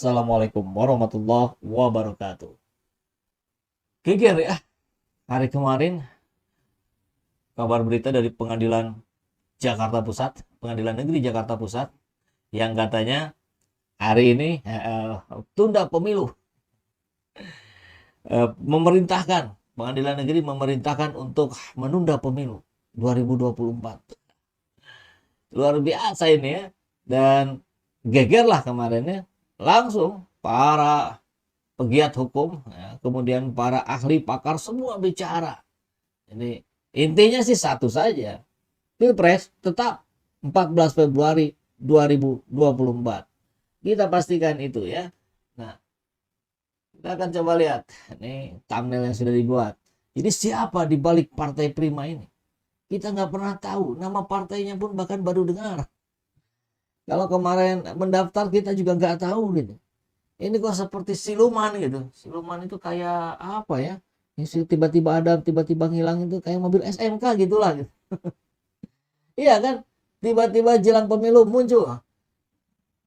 Assalamualaikum warahmatullahi wabarakatuh. Geger ya, hari kemarin kabar berita dari Pengadilan Jakarta Pusat, Pengadilan Negeri Jakarta Pusat, yang katanya hari ini tunda pemilu. Memerintahkan, Pengadilan Negeri memerintahkan untuk menunda pemilu 2024. Luar biasa ini ya. Dan gegerlah kemarinnya, langsung para pegiat hukum, ya, kemudian para ahli pakar semua bicara. Jadi intinya sih satu saja, Pilpres tetap 14 Februari 2024. Kita pastikan itu ya. Nah, kita akan coba lihat ini thumbnail yang sudah dibuat. Jadi siapa di balik Partai Prima ini? Kita nggak pernah tahu, nama partainya pun bahkan baru dengar. Kalau kemarin mendaftar kita juga nggak tahu gitu. Ini kok seperti siluman gitu. Siluman itu kayak apa ya? Tiba-tiba ada, tiba-tiba ngilang, itu kayak mobil SMK gitulah gitu. Iya kan? Tiba-tiba jelang pemilu muncul.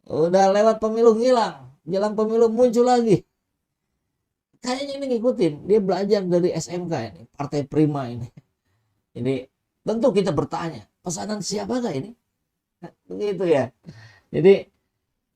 Udah lewat pemilu ngilang. Jelang pemilu muncul lagi. Kayaknya ini ngikutin. Dia belajar dari SMK ini. Partai Prima ini. Jadi tentu kita bertanya. Pesanan siapakah ini? Begitu ya. Jadi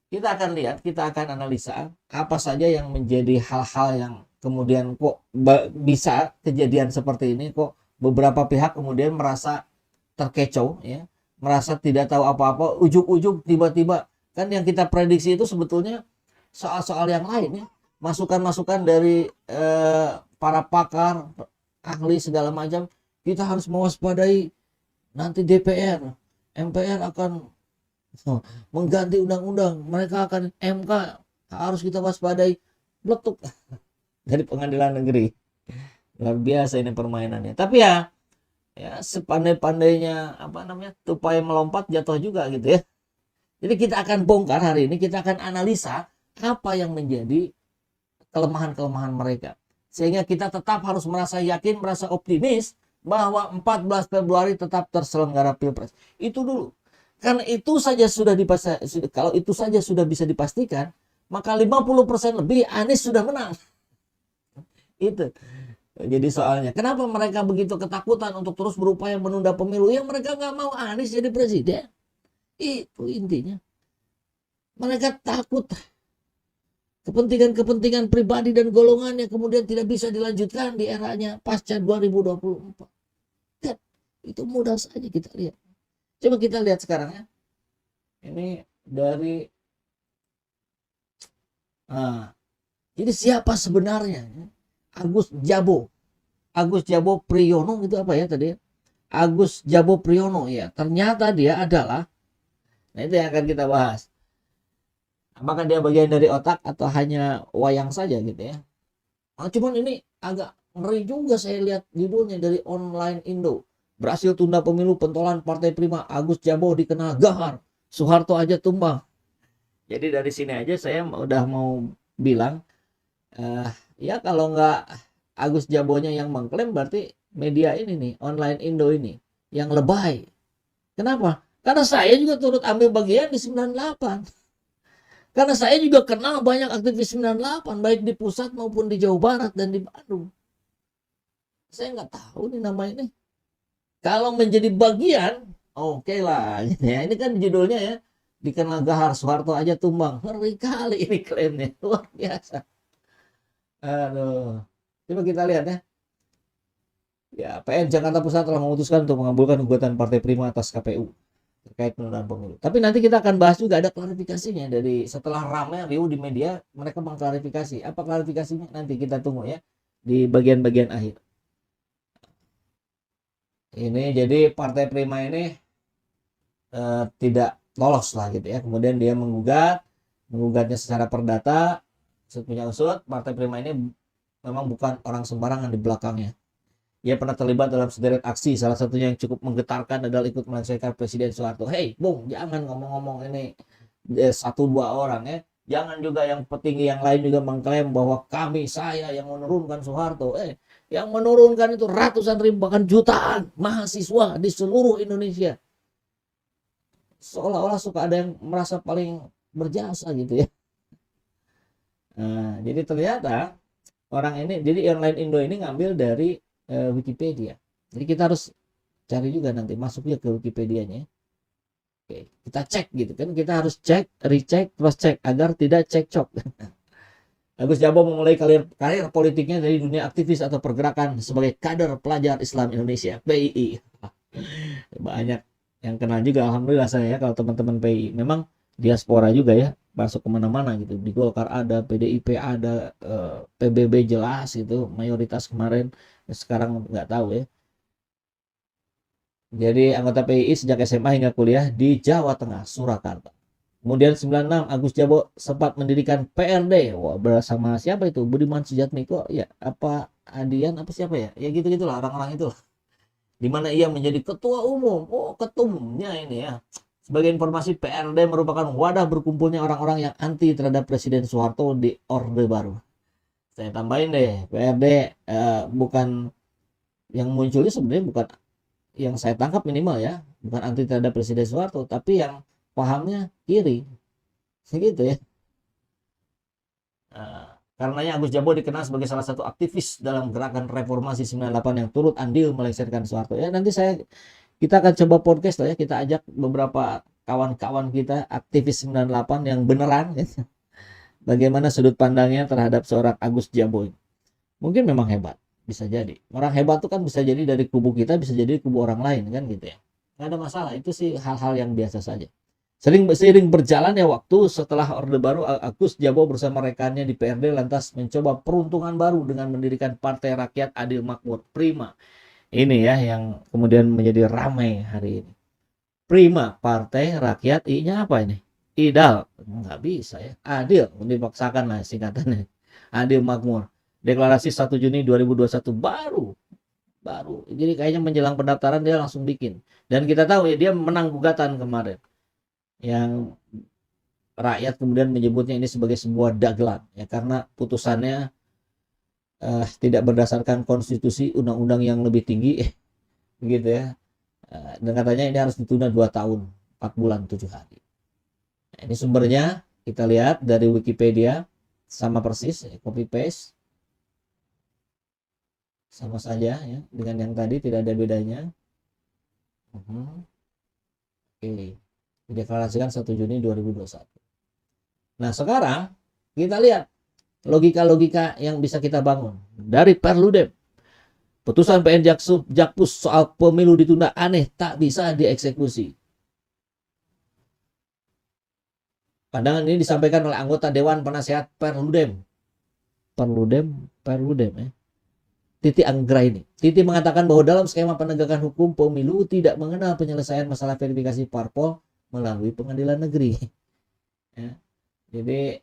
kita akan lihat, kita akan analisa apa saja yang menjadi hal-hal yang kemudian kok bisa kejadian seperti ini, kok beberapa pihak kemudian merasa terkecoh ya, merasa tidak tahu apa-apa, ujuk-ujuk tiba-tiba. Kan yang kita prediksi itu sebetulnya soal-soal yang lain ya, masukan-masukan dari para pakar, ahli segala macam. Kita harus mewaspadai nanti DPR, MPR akan mengganti undang-undang, mereka akan MK, harus kita waspadai. Meletup dari pengadilan negeri. Luar biasa ini permainannya. Tapi ya sepandai-pandainya tupai melompat jatuh juga gitu ya. Jadi kita akan bongkar hari ini, kita akan analisa apa yang menjadi kelemahan-kelemahan mereka, sehingga kita tetap harus merasa yakin, merasa optimis bahwa 14 Februari tetap terselenggara Pilpres. Itu dulu. Karena itu saja kalau itu saja sudah bisa dipastikan, maka 50% lebih Anies sudah menang. Itu jadi soalnya. Kenapa mereka begitu ketakutan untuk terus berupaya menunda pemilu? Yang mereka nggak mau Anies jadi presiden. Itu intinya. Mereka takut kepentingan-kepentingan pribadi dan golongannya kemudian tidak bisa dilanjutkan di eranya pasca 2024. Kan, itu mudah saja kita lihat. Coba kita lihat sekarang ya. Ini dari jadi siapa sebenarnya Agus Jabo Priyono itu apa ya tadi? Agus Jabo Priyono ya. Ternyata dia adalah, nah itu yang akan kita bahas. Apakah dia bagian dari otak atau hanya wayang saja gitu ya. Cuman ini agak ngeri juga, saya lihat judulnya dari Online Indo. Berhasil tunda pemilu, pentolan Partai Prima, Agus Jabo dikenal gahar, Soeharto aja tumbang. Jadi dari sini aja saya udah mau bilang, ya kalau nggak Agus Jabonya yang mengklaim, berarti media ini nih, Online Indo ini, yang lebay. Kenapa? Karena saya juga turut ambil bagian di 98. Karena saya juga kenal banyak aktivis 98, baik di pusat maupun di Jawa Barat dan di Bandung. Saya nggak tahu nih nama ini. Kalau menjadi bagian, oke lah. Ya, ini kan judulnya ya, dikenal gahar, Soeharto aja tumbang. Ngeri kali ini klaimnya, luar biasa. Aduh, coba kita lihat ya. Ya, PN Jakarta Pusat telah memutuskan untuk mengabulkan gugatan Partai Prima atas KPU terkait penundaan pemilu. Tapi nanti kita akan bahas juga, ada klarifikasinya dari setelah ramai riuh di media, mereka mengklarifikasi. Apa klarifikasinya? Nanti kita tunggu ya di bagian-bagian akhir. Ini jadi Partai Prima ini tidak lolos lah gitu ya. Kemudian dia menggugatnya secara perdata. Punya usut, Partai Prima ini memang bukan orang sembarangan di belakangnya. Ia pernah terlibat dalam sederet aksi, salah satunya yang cukup menggetarkan adalah ikut melecehkan Presiden Soeharto. Hei, Bung, jangan ngomong-ngomong ini 1-2 orang ya. Jangan juga yang petinggi yang lain juga mengklaim bahwa saya yang menurunkan Soeharto. Yang menurunkan itu ratusan ribu bahkan jutaan mahasiswa di seluruh Indonesia. Seolah-olah suka ada yang merasa paling berjasa gitu ya. Jadi ternyata orang ini, jadi online Indo ini ngambil dari Wikipedia. Jadi kita harus cari juga nanti masuknya ke Wikipedianya. Oke, kita cek gitu kan, kita harus cek, recheck, cross check agar tidak cekcok. Agus Jabo memulai karir politiknya dari dunia aktivis atau pergerakan sebagai kader pelajar Islam Indonesia (PII). Banyak yang kenal juga, alhamdulillah saya ya, kalau teman-teman PII. Memang diaspora juga ya, masuk kemana-mana gitu. Di Golkar ada, PDIP ada, PBB jelas gitu, mayoritas kemarin. Sekarang nggak tahu ya. Jadi anggota PII sejak SMA hingga kuliah di Jawa Tengah, Surakarta. Kemudian 96 Agus Jabo sempat mendirikan PRD. Wah, bersama siapa itu? Budiman Sujatmiko ya, apa Adian apa siapa ya? Ya gitu-gitulah orang-orang itu. Di mana ia menjadi ketua umum. Oh, ketumnya ini ya. Sebagai informasi, PRD merupakan wadah berkumpulnya orang-orang yang anti terhadap Presiden Soeharto di Orde Baru. Saya tambahin deh, PRD bukan yang munculnya sebenarnya, bukan yang saya tangkap minimal ya, bukan anti terhadap Presiden Soeharto, tapi yang pahamnya kiri, segitu ya. Karenanya Agus Jabo dikenal sebagai salah satu aktivis dalam gerakan reformasi 98 yang turut andil melengsarkan Soeharto. Ya nanti kita akan coba podcast lah ya, kita ajak beberapa kawan-kawan kita aktivis 98 yang beneran ya. Bagaimana sudut pandangnya terhadap seorang Agus Jabo. Mungkin memang hebat, bisa jadi. Orang hebat itu kan bisa jadi dari kubu kita, bisa jadi kubu orang lain kan gitu ya. Nggak ada masalah, itu sih hal-hal yang biasa saja. Seiring berjalannya waktu setelah Orde Baru, Agus Jabo bersama rekannya di PRD lantas mencoba peruntungan baru dengan mendirikan Partai Rakyat Adil Makmur, Prima. Ini ya yang kemudian menjadi ramai hari ini. Prima, Partai Rakyat, I-nya apa ini? Idal, nggak bisa ya. Adil, dipaksakan lah singkatannya. Adil Makmur. Deklarasi 1 Juni 2021 baru. Jadi kayaknya menjelang pendaftaran dia langsung bikin. Dan kita tahu ya, dia menang gugatan kemarin. Yang rakyat kemudian menyebutnya ini sebagai sebuah dagelan ya, karena putusannya tidak berdasarkan konstitusi, undang-undang yang lebih tinggi begitu ya. Dan katanya ini harus ditunda 2 tahun 4 bulan 7 hari. Nah, ini sumbernya kita lihat dari Wikipedia, sama persis ya, copy paste sama saja ya dengan yang tadi, tidak ada bedanya. Oke. Dideklarasikan 1 Juni 2021. Nah sekarang kita lihat logika-logika yang bisa kita bangun dari Perludem. Putusan PN Jakpus soal pemilu ditunda aneh, tak bisa dieksekusi. Pandangan ini disampaikan oleh anggota Dewan Penasehat Perludem ya. Titi Anggraini. Titi mengatakan bahwa dalam skema penegakan hukum pemilu tidak mengenal penyelesaian masalah verifikasi parpol melalui pengadilan negeri. Ya. Jadi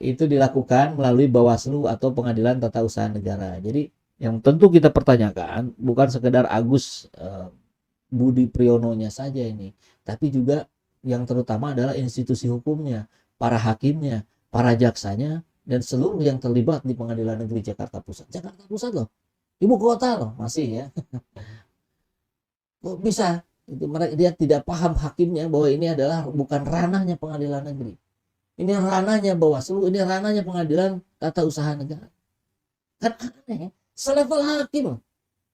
itu dilakukan melalui Bawaslu atau Pengadilan Tata Usaha Negara. Jadi yang tentu kita pertanyakan bukan sekedar Agus Budi Priyononya saja ini, tapi juga yang terutama adalah institusi hukumnya, para hakimnya, para jaksanya, dan seluruh yang terlibat di Pengadilan Negeri Jakarta Pusat. Jakarta Pusat loh, ibu kota loh, masih ya. Kok bisa? Itu dia tidak paham hakimnya bahwa ini adalah bukan ranahnya pengadilan negeri. Ini ranahnya Bawaslu, ini ranahnya Pengadilan Tata Usaha Negara. Kan aneh, selevel hakim.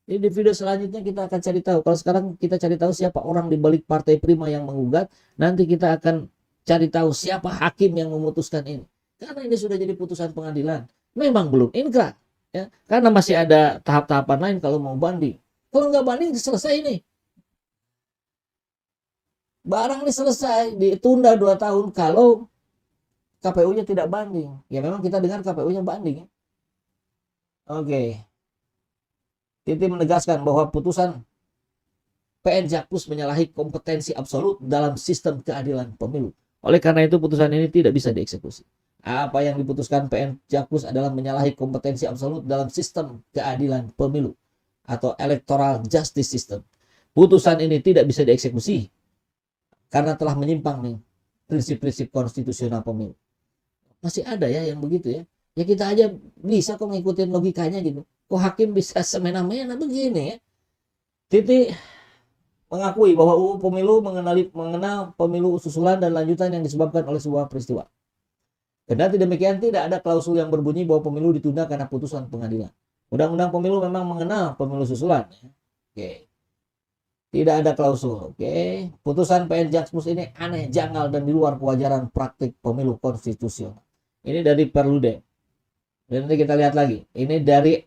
Jadi di video selanjutnya kita akan cari tahu. Kalau sekarang kita cari tahu siapa orang di balik Partai Prima yang menggugat, nanti kita akan cari tahu siapa hakim yang memutuskan ini. Karena ini sudah jadi putusan pengadilan. Memang belum inkrah, ya. Karena masih ada tahap-tahapan lain kalau mau banding. Kalau nggak banding selesai ini. Barang ini selesai, ditunda 2 tahun kalau KPU-nya tidak banding. Ya memang kita dengar KPU-nya banding. Oke. Titi menegaskan bahwa putusan PN Jakpus menyalahi kompetensi absolut dalam sistem keadilan pemilu. Oleh karena itu putusan ini tidak bisa dieksekusi. Apa yang diputuskan PN Jakpus adalah menyalahi kompetensi absolut dalam sistem keadilan pemilu atau electoral justice system. Putusan ini tidak bisa dieksekusi karena telah menyimpang nih prinsip-prinsip konstitusional pemilu. Masih ada ya yang begitu ya. Ya kita aja bisa kok ngikutin logikanya gitu. Kok hakim bisa semena-mena begini ya. Titi mengakui bahwa UU Pemilu mengenal pemilu susulan dan lanjutan yang disebabkan oleh sebuah peristiwa. Kendati demikian, tidak ada klausul yang berbunyi bahwa pemilu ditunda karena putusan pengadilan. Undang-undang pemilu memang mengenal pemilu susulan. Oke. Tidak ada klausul. Oke. Putusan PN Jakpus ini aneh, janggal, dan di luar kewajaran praktik pemilu konstitusional. Ini dari Perludem. Dan nanti kita lihat lagi. Ini dari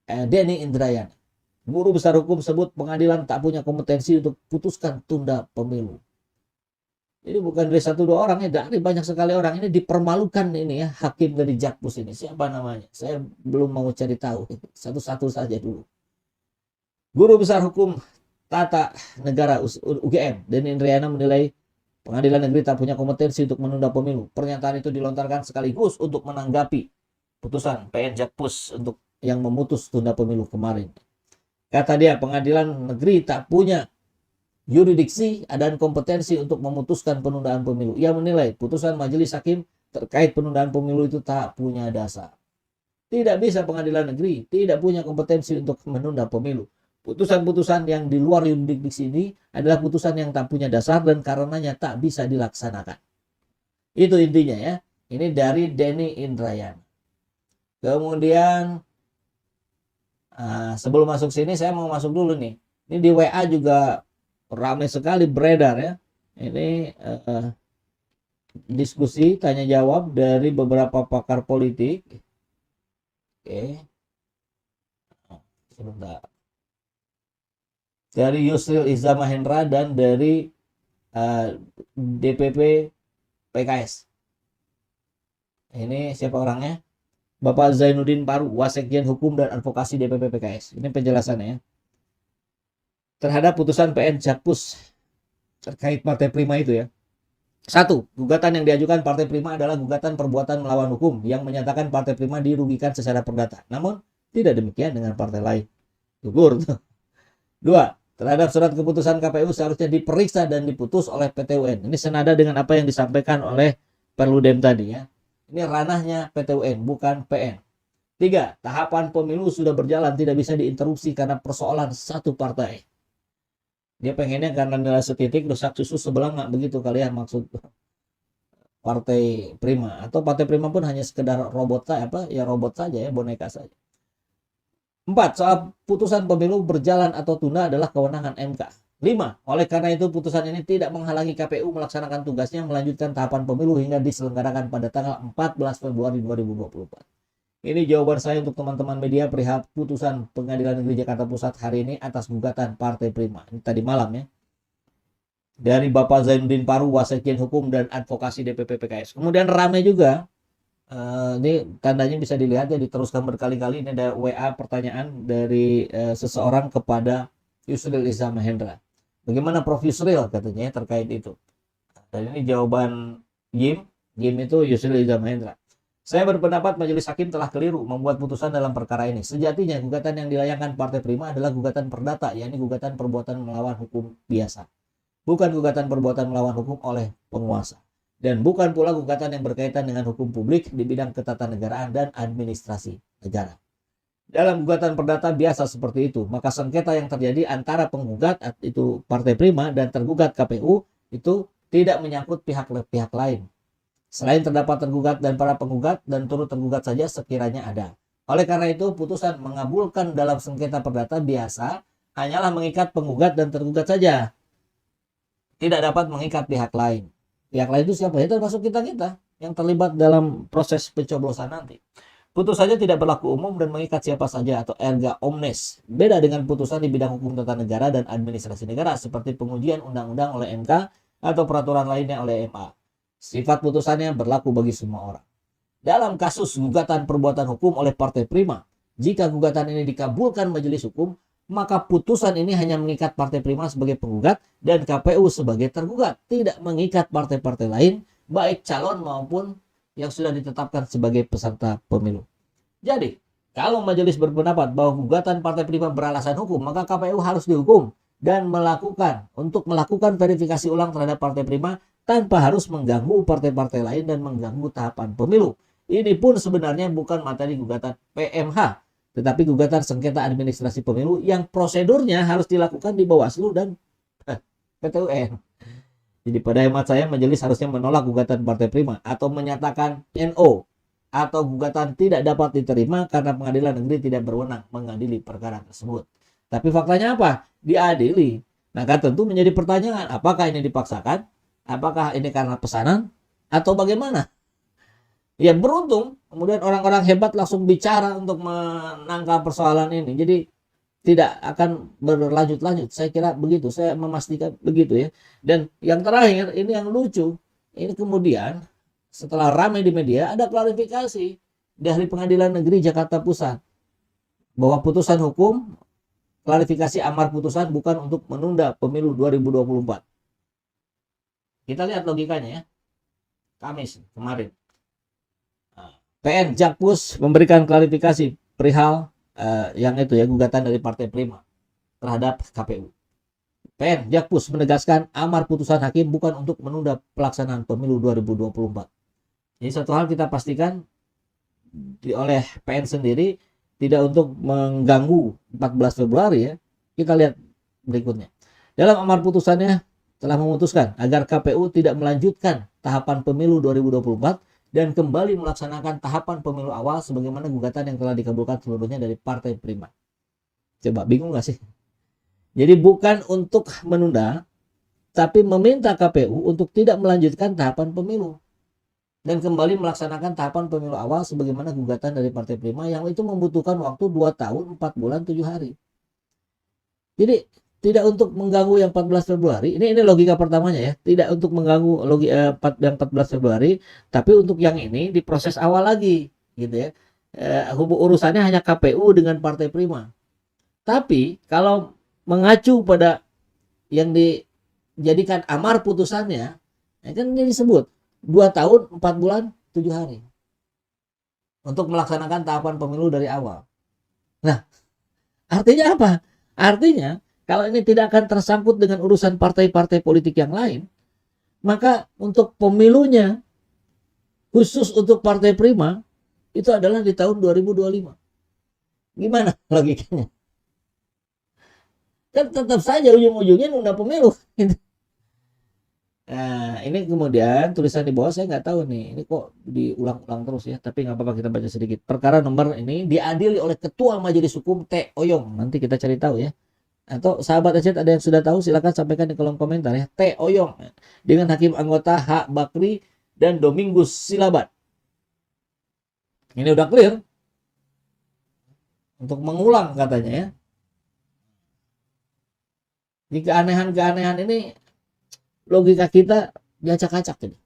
Denny Indrayana. Guru besar hukum sebut pengadilan tak punya kompetensi untuk putuskan tunda pemilu. Jadi bukan dari satu dua orang ya, dari banyak sekali orang. Ini dipermalukan ini ya, hakim dari Jakpus ini. Siapa namanya? Saya belum mau cari tahu. Satu-satu saja dulu. Guru besar hukum tata negara UGM, Denny Indrayana menilai pengadilan negeri tak punya kompetensi untuk menunda pemilu. Pernyataan itu dilontarkan sekaligus untuk menanggapi putusan PN Jakpus untuk yang memutus tunda pemilu kemarin. Kata dia, pengadilan negeri tak punya yurisdiksi dan kompetensi untuk memutuskan penundaan pemilu. Ia menilai putusan majelis hakim terkait penundaan pemilu itu tak punya dasar. Tidak bisa pengadilan negeri tidak punya kompetensi untuk menunda pemilu. Putusan-putusan yang di luar yurisdiksi ini adalah putusan yang tak punya dasar dan karenanya tak bisa dilaksanakan. Itu intinya ya. Ini dari Denny Indrayana. Kemudian sebelum masuk sini saya mau masuk dulu nih. Ini di WA juga ramai sekali beredar ya. Ini diskusi tanya jawab dari beberapa pakar politik. Oke. Sebentar. Dari Yusril Iza Mahendra dan dari DPP PKS. Ini siapa orangnya? Bapak Zainuddin Paru, Wasekjen Hukum dan Advokasi DPP PKS. Ini penjelasannya ya. Terhadap putusan PN Jakpus terkait Partai Prima itu ya. 1. Gugatan yang diajukan Partai Prima adalah gugatan perbuatan melawan hukum yang menyatakan Partai Prima dirugikan secara perdata. Namun, tidak demikian dengan partai lain. Gugur. 2. Terhadap surat keputusan KPU seharusnya diperiksa dan diputus oleh PT UN. Ini senada dengan apa yang disampaikan oleh Perludem tadi ya. Ini ranahnya PT UN, bukan PN. 3. Tahapan pemilu sudah berjalan, tidak bisa diinterupsi karena persoalan satu partai. Dia pengennya karena nilai setitik rusak susu sebelah, nggak begitu kalian maksud Partai Prima. Atau Partai Prima pun hanya sekedar robot saja ya, boneka saja. 4. Soal putusan pemilu berjalan atau tunda adalah kewenangan MK. 5. Oleh karena itu putusan ini tidak menghalangi KPU melaksanakan tugasnya melanjutkan tahapan pemilu hingga diselenggarakan pada tanggal 14 Februari 2024. Ini jawaban saya untuk teman-teman media perihal putusan Pengadilan Negeri Jakarta Pusat hari ini atas gugatan Partai Prima. Ini tadi malam ya. Dari Bapak Zainuddin Paru, Wasekjen Hukum dan Advokasi DPP PKS. Kemudian ramai juga, ini tandanya bisa dilihat ya, diteruskan berkali-kali. Ini ada WA pertanyaan dari seseorang kepada Yusril Iza Mahendra. Bagaimana Prof. Yusril katanya terkait itu. Dan ini jawaban Jim itu Yusril Iza Mahendra. Saya berpendapat majelis hakim telah keliru membuat putusan dalam perkara ini. Sejatinya gugatan yang dilayangkan Partai Prima adalah gugatan perdata, yakni gugatan perbuatan melawan hukum biasa. Bukan gugatan perbuatan melawan hukum oleh penguasa. Dan bukan pula gugatan yang berkaitan dengan hukum publik di bidang ketatanegaraan dan administrasi negara. Dalam gugatan perdata biasa seperti itu, maka sengketa yang terjadi antara penggugat itu Partai Prima dan tergugat KPU itu tidak menyangkut pihak lain. Selain terdapat tergugat dan para penggugat dan turut tergugat saja sekiranya ada. Oleh karena itu, putusan mengabulkan dalam sengketa perdata biasa hanyalah mengikat penggugat dan tergugat saja. Tidak dapat mengikat pihak lain. Pihak lain itu siapa? Ya termasuk kita-kita yang terlibat dalam proses pencoblosan nanti. Putusannya tidak berlaku umum dan mengikat siapa saja atau erga omnes. Beda dengan putusan di bidang hukum tata negara dan administrasi negara seperti pengujian undang-undang oleh MK atau peraturan lainnya oleh MA. Sifat putusannya berlaku bagi semua orang. Dalam kasus gugatan perbuatan hukum oleh Partai Prima, jika gugatan ini dikabulkan majelis hukum, maka putusan ini hanya mengikat Partai Prima sebagai penggugat dan KPU sebagai tergugat, tidak mengikat partai-partai lain, baik calon maupun yang sudah ditetapkan sebagai peserta pemilu. Jadi, kalau majelis berpendapat bahwa gugatan Partai Prima beralasan hukum, maka KPU harus dihukum dan melakukan verifikasi ulang terhadap Partai Prima tanpa harus mengganggu partai-partai lain dan mengganggu tahapan pemilu. Ini pun sebenarnya bukan materi gugatan PMH, tetapi gugatan sengketa administrasi pemilu yang prosedurnya harus dilakukan di Bawaslu dan PT UN. Jadi pada hemat saya majelis harusnya menolak gugatan Partai Prima atau menyatakan NO atau gugatan tidak dapat diterima karena pengadilan negeri tidak berwenang mengadili perkara tersebut. Tapi faktanya apa? Diadili. Nah kan tentu menjadi pertanyaan, apakah ini dipaksakan? Apakah ini karena pesanan? Atau bagaimana? Ya beruntung, kemudian orang-orang hebat langsung bicara untuk menangkal persoalan ini. Jadi tidak akan berlanjut-lanjut. Saya kira begitu, saya memastikan begitu ya. Dan yang terakhir, ini yang lucu, ini kemudian setelah ramai di media, ada klarifikasi dari Pengadilan Negeri Jakarta Pusat bahwa putusan hukum, klarifikasi amar putusan bukan untuk menunda pemilu 2024. Kita lihat logikanya ya. Kamis kemarin, PN Jakpus memberikan klarifikasi perihal yang itu ya, gugatan dari Partai Prima terhadap KPU. PN Jakpus menegaskan amar putusan hakim bukan untuk menunda pelaksanaan pemilu 2024. Jadi satu hal kita pastikan oleh PN sendiri tidak untuk mengganggu 14 Februari ya. Kita lihat berikutnya. Dalam amar putusannya telah memutuskan agar KPU tidak melanjutkan tahapan pemilu 2024 dan kembali melaksanakan tahapan pemilu awal sebagaimana gugatan yang telah dikabulkan seluruhnya dari Partai Prima. Coba bingung gak sih? Jadi bukan untuk menunda, tapi meminta KPU untuk tidak melanjutkan tahapan pemilu dan kembali melaksanakan tahapan pemilu awal sebagaimana gugatan dari Partai Prima yang itu membutuhkan waktu 2 tahun 4 bulan 7 hari. Jadi tidak untuk mengganggu yang 14 Februari. Ini logika pertamanya ya. Tidak untuk mengganggu yang 14 Februari, tapi untuk yang ini di proses awal lagi gitu ya. Urusannya hanya KPU dengan Partai Prima. Tapi kalau mengacu pada yang dijadikan amar putusannya, ya kan ini disebut 2 tahun 4 bulan 7 hari untuk melaksanakan tahapan pemilu dari awal. Nah, artinya apa? Artinya kalau ini tidak akan tersangkut dengan urusan partai-partai politik yang lain, maka untuk pemilunya khusus untuk Partai Prima itu adalah di tahun 2025. Gimana logikanya? Kan tetap saja ujung-ujungnya nunda pemilu. Nah, ini kemudian tulisan di bawah saya nggak tahu nih, ini kok diulang-ulang terus ya, tapi nggak apa-apa kita baca sedikit. Perkara nomor ini diadili oleh Ketua Majelis Hukum T. Oyong. Nanti kita cari tahu ya. Atau sahabat Aceh ada yang sudah tahu, silakan sampaikan di kolom komentar ya. T. Oyong dengan hakim anggota H. Bakri dan Domingus Silabat. Ini udah clear untuk mengulang katanya ya. Di keanehan-keanehan ini logika kita diacak-acak ini.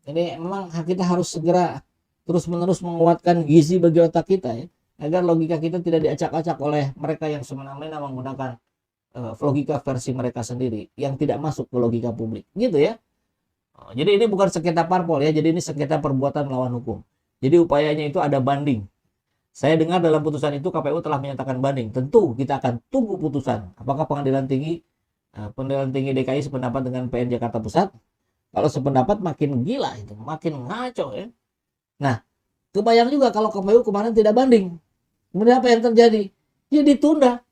Ini memang kita harus segera terus-menerus menguatkan gizi bagi otak kita ya, agar logika kita tidak diacak-acak oleh mereka yang semena-mena menggunakan logika versi mereka sendiri yang tidak masuk ke logika publik gitu ya. Jadi ini bukan sengketa parpol ya, jadi ini sengketa perbuatan melawan hukum. Jadi upayanya itu ada banding. Saya dengar dalam putusan itu KPU telah menyatakan banding. Tentu kita akan tunggu putusan apakah Pengadilan Tinggi DKI sependapat dengan PN Jakarta Pusat. Kalau sependapat makin gila itu, makin ngaco ya. Nah, kebayang juga kalau KPU kemarin tidak banding. Kemudian apa yang terjadi? Ya ditunda.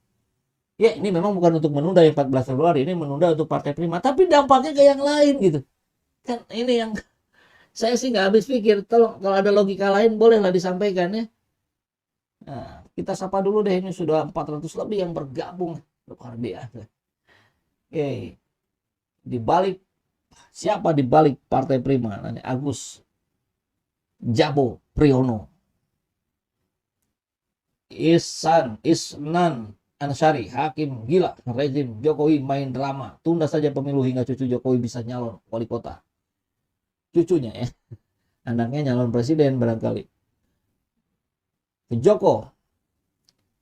Ya ini memang bukan untuk menunda yang 14 Februari, ini menunda untuk Partai Prima, tapi dampaknya ke yang lain gitu. Kan ini yang saya sih nggak habis pikir. Tolong kalau ada logika lain bolehlah disampaikan ya. Nah, kita sapa dulu deh, ini sudah 400 lebih yang bergabung. Luar biasa. Oke. Siapa di balik Partai Prima? Nanti Agus Jabo Priyono. Isnan Ansari, hakim gila, rezim Jokowi main drama, tunda saja pemilu hingga cucu Jokowi bisa nyalon wali kota. Cucunya ya, anaknya nyalon presiden barangkali. Joko,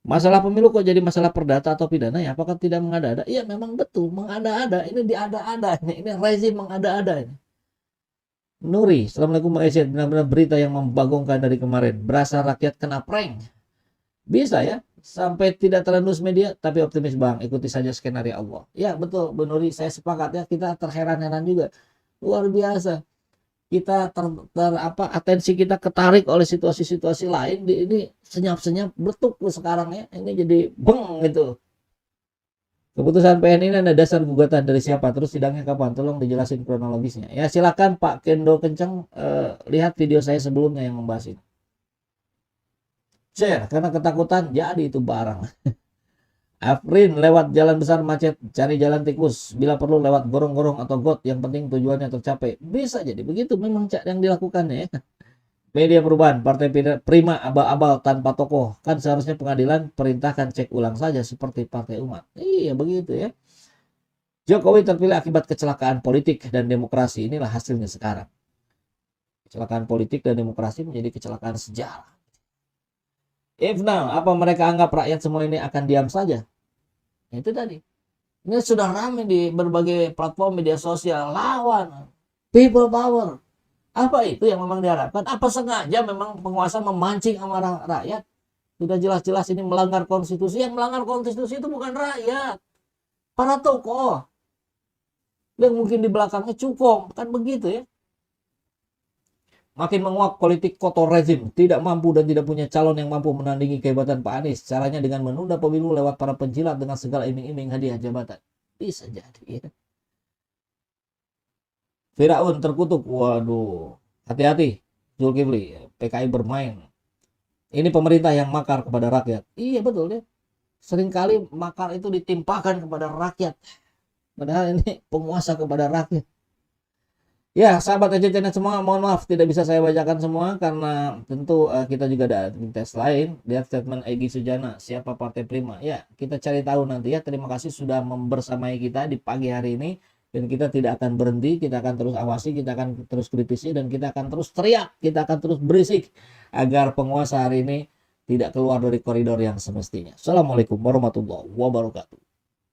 masalah pemilu kok jadi masalah perdata atau pidana ya? Apakah tidak mengada-ada? Iya memang betul, mengada-ada. Ini diada-ada, ini rezim mengada-ada ini. Nuri, Assalamualaikum Bang Esyed, benar-benar berita yang membagongkan dari kemarin. Berasa rakyat kena prank. Bisa ya, sampai tidak terendus media, tapi optimis Bang, ikuti saja skenario Allah. Ya betul, Bu Nuri, saya sepakat ya, kita terheran-heran juga. Luar biasa. Kita atensi kita ketarik oleh situasi-situasi lain, ini senyap-senyap, betuk sekarang ya. Ini jadi beng gitu. Keputusan PN ini ada dasar gugatan dari siapa? Terus sidangnya kapan? Tolong dijelasin kronologisnya. Ya silakan Pak Kendo Kenceng lihat video saya sebelumnya yang membahas itu. Share, karena ketakutan jadi itu barang. Afrin, lewat jalan besar macet, cari jalan tikus. Bila perlu lewat gorong-gorong atau got, yang penting tujuannya tercapai. Bisa jadi begitu memang yang dilakukannya ya. Media Perubahan, Partai Prima abal-abal tanpa tokoh. Kan seharusnya pengadilan perintahkan cek ulang saja seperti Partai Umat. Iya begitu ya. Jokowi terpilih akibat kecelakaan politik dan demokrasi. Inilah hasilnya sekarang. Kecelakaan politik dan demokrasi menjadi kecelakaan sejarah. If now, apa mereka anggap rakyat semua ini akan diam saja? Itu tadi. Ini sudah ramai di berbagai platform media sosial. Lawan. People power. Apa itu yang memang diharapkan? Apa sengaja memang penguasa memancing amarah rakyat? Sudah jelas-jelas ini melanggar konstitusi. Yang melanggar konstitusi itu bukan rakyat. Para tokoh. Yang mungkin di belakangnya cukup. Kan begitu ya. Makin menguak politik kotor rezim, tidak mampu dan tidak punya calon yang mampu menandingi kehebatan Pak Anies. Caranya dengan menunda pemilu lewat para penjilat dengan segala iming-iming hadiah jabatan. Bisa jadi ya. Firaun terkutuk. Waduh, hati-hati Zulkifli, PKI bermain. Ini pemerintah yang makar kepada rakyat. Iya betul ya. Seringkali makar itu ditimpakan kepada rakyat. Padahal ini penguasa kepada rakyat. Ya, sahabat EJCnet semua, mohon maaf tidak bisa saya bacakan semua karena tentu kita juga ada tes lain. Lihat statement Egy Sujana, siapa Partai Prima. Ya, kita cari tahu nanti ya. Terima kasih sudah membersamai kita di pagi hari ini. Dan kita tidak akan berhenti, kita akan terus awasi, kita akan terus kritisi, dan kita akan terus teriak, kita akan terus berisik agar penguasa hari ini tidak keluar dari koridor yang semestinya. Assalamualaikum warahmatullahi wabarakatuh.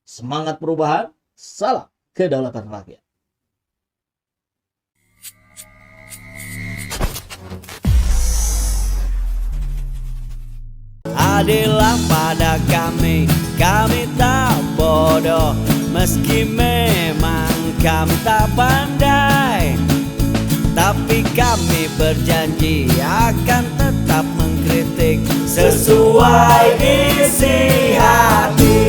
Semangat perubahan, salam kedaulatan rakyat. Adillah pada kami tak bodoh. Meski memang kami tak pandai, tapi kami berjanji akan tetap mengkritik sesuai isi hati.